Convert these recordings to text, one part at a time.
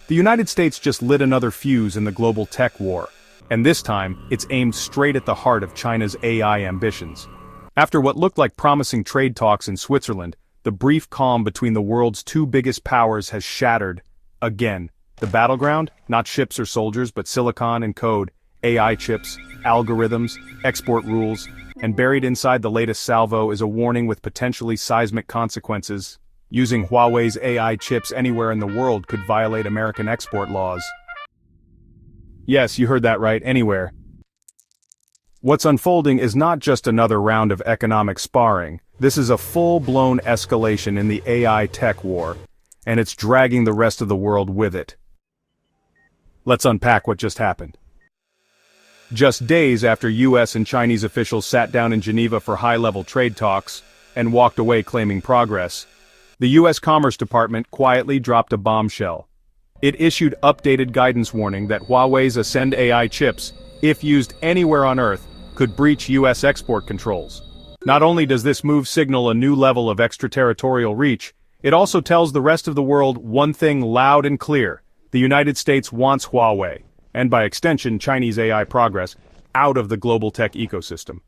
The United States just lit another fuse in the global tech war, and this time, it's aimed straight at the heart of China's AI ambitions. After what looked like promising trade talks in Switzerland, the brief calm between the world's two biggest powers has shattered, again. The battleground? Not ships or soldiers, but silicon and code, AI chips, algorithms, export rules, and buried inside the latest salvo is a warning with potentially seismic consequences. Using Huawei's AI chips anywhere in the world could violate American export laws. Yes, you heard that right, anywhere. What's unfolding is not just another round of economic sparring. This is a full-blown escalation in the AI tech war, and it's dragging the rest of the world with it. Let's unpack what just happened. Just days after US and Chinese officials sat down in Geneva for high-level trade talks and walked away claiming progress, the US Commerce Department quietly dropped a bombshell. It issued updated guidance warning that Huawei's Ascend AI chips, if used anywhere on Earth, could breach US export controls. Not only does this move signal a new level of extraterritorial reach, it also tells the rest of the world one thing loud and clear: the United States wants Huawei, and by extension Chinese AI progress, out of the global tech ecosystem.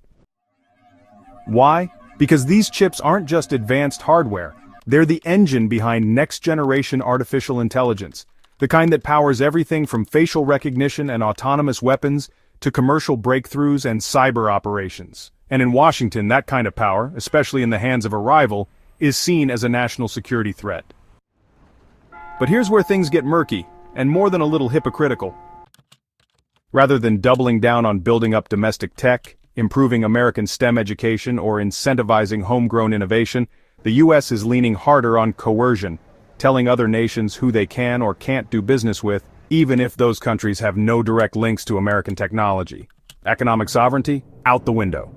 Why? Because these chips aren't just advanced hardware, they're the engine behind next-generation artificial intelligence, the kind that powers everything from facial recognition and autonomous weapons to commercial breakthroughs and cyber operations. And in Washington, that kind of power, especially in the hands of a rival, is seen as a national security threat. But here's where things get murky, and more than a little hypocritical. Rather than doubling down on building up domestic tech, improving American STEM education, or incentivizing homegrown innovation, the US is leaning harder on coercion, telling other nations who they can or can't do business with, even if those countries have no direct links to American technology. Economic sovereignty? Out the window.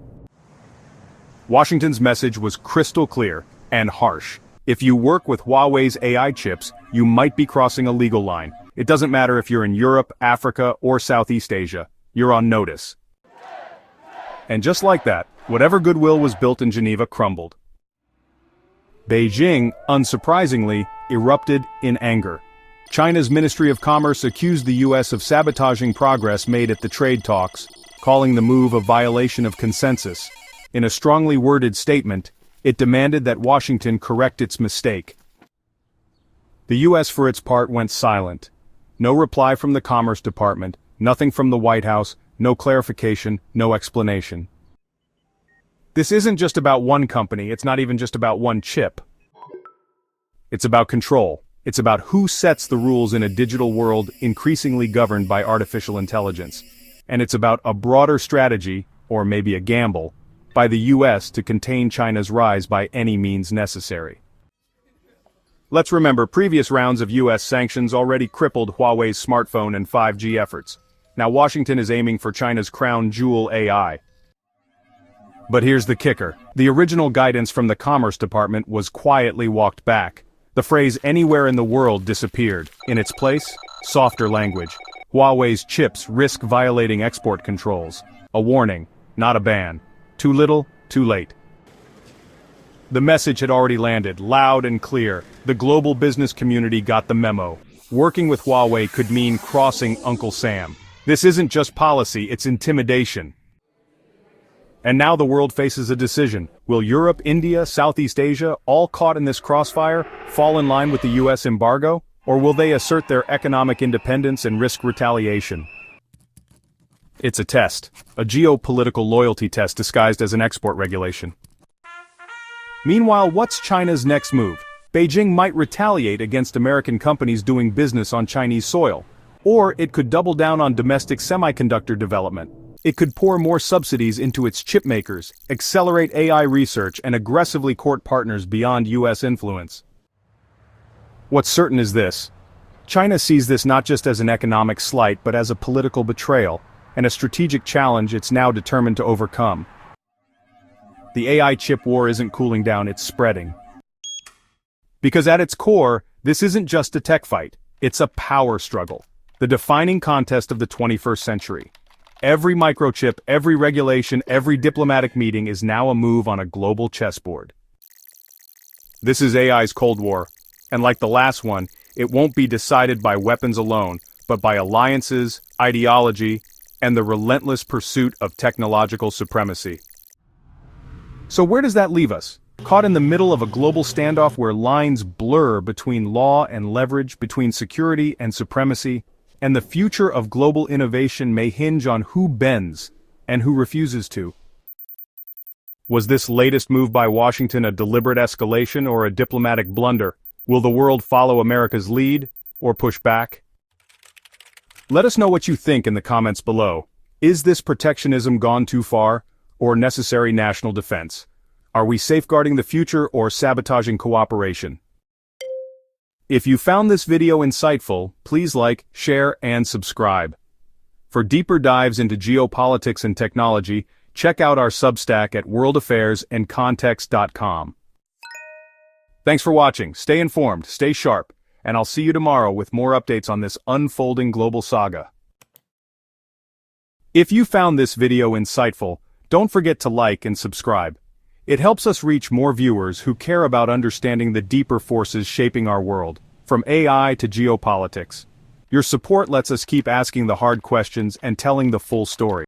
Washington's message was crystal clear and harsh. If you work with Huawei's AI chips, you might be crossing a legal line. It doesn't matter if you're in Europe, Africa, or Southeast Asia. You're on notice. And just like that, whatever goodwill was built in Geneva crumbled. Beijing, unsurprisingly, erupted in anger. China's Ministry of Commerce accused the US of sabotaging progress made at the trade talks, calling the move a violation of consensus. In a strongly worded statement, it demanded that Washington correct its mistake. The US, for its part, went silent. No reply from the Commerce Department, nothing from the White House, no clarification, no explanation. This isn't just about one company, it's not even just about one chip. It's about control. It's about who sets the rules in a digital world increasingly governed by artificial intelligence. And it's about a broader strategy, or maybe a gamble, by the US to contain China's rise by any means necessary. Let's remember, previous rounds of US sanctions already crippled Huawei's smartphone and 5G efforts. Now Washington is aiming for China's crown jewel AI. But here's the kicker. The original guidance from the Commerce Department was quietly walked back. The phrase "anywhere in the world" disappeared. In its place, softer language. Huawei's chips risk violating export controls. A warning, not a ban. Too little, too late. The message had already landed, loud and clear. The global business community got the memo. Working with Huawei could mean crossing Uncle Sam. This isn't just policy, it's intimidation. And now the world faces a decision. Will Europe, India, Southeast Asia, all caught in this crossfire, fall in line with the US embargo? Or will they assert their economic independence and risk retaliation? It's a test. A geopolitical loyalty test disguised as an export regulation. Meanwhile, what's China's next move? Beijing might retaliate against American companies doing business on Chinese soil. Or it could double down on domestic semiconductor development. It could pour more subsidies into its chip makers, accelerate AI research, and aggressively court partners beyond US influence. What's certain is this. China sees this not just as an economic slight but as a political betrayal, and a strategic challenge it's now determined to overcome. The AI chip war isn't cooling down, it's spreading. Because at its core, this isn't just a tech fight, it's a power struggle. The defining contest of the 21st century. Every microchip, every regulation, every diplomatic meeting is now a move on a global chessboard. This is AI's Cold War, and like the last one, it won't be decided by weapons alone, but by alliances, ideology, and the relentless pursuit of technological supremacy. So where does that leave us? Caught in the middle of a global standoff where lines blur between law and leverage, between security and supremacy, and the future of global innovation may hinge on who bends and who refuses to. Was this latest move by Washington a deliberate escalation or a diplomatic blunder? Will the world follow America's lead, or push back? Let us know what you think in the comments below. Is this protectionism gone too far, or necessary national defense? Are we safeguarding the future or sabotaging cooperation? If you found this video insightful, please like, share, and subscribe. For deeper dives into geopolitics and technology, check out our Substack at worldaffairsandcontext.com. Thanks for watching, stay informed, stay sharp, and I'll see you tomorrow with more updates on this unfolding global saga. If you found this video insightful, don't forget to like and subscribe. It helps us reach more viewers who care about understanding the deeper forces shaping our world, from AI to geopolitics. Your support lets us keep asking the hard questions and telling the full story.